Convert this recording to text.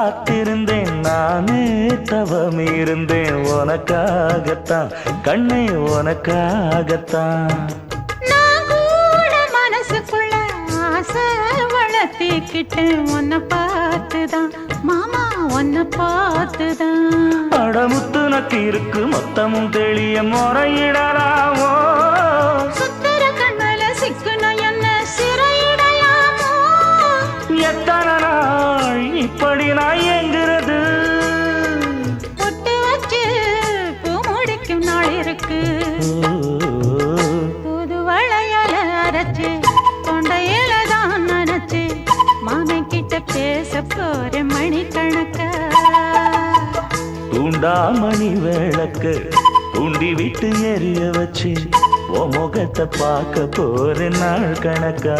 காத்திருந்தேன் நானே தவம் இருந்தேன் உனக்காகத்தான் கண்ணே உனக்காகத்தான் நான் கூட மனசுக்குள்ள ஆசை வளர்த்திக்கிட்டேன் உன்னை பார்த்துதான் மாமா உன்னை பார்த்துதான் அடமுத்து நக்கு இருக்கு மொத்தமும் தெளிய முறையிடலாமோ சுத்தர கண்மல சிக்குன என்ன சிறையிடலாமோ எத்தனை நாள் இப்படி நான் எங்கிறது பொட்டு வச்சு பூ முடிக்கும் நாள் இருக்கு புது வளையல அரைச்சு கொண்டையில தான் நினைச்சு மாமன் கிட்ட பேச போற மணிக்கணக்கா தூண்டாமணி விளக்கு தூண்டி விட்டு எரிய வச்சு உன் முகத்தை பார்க்க போற நாள் கணக்கா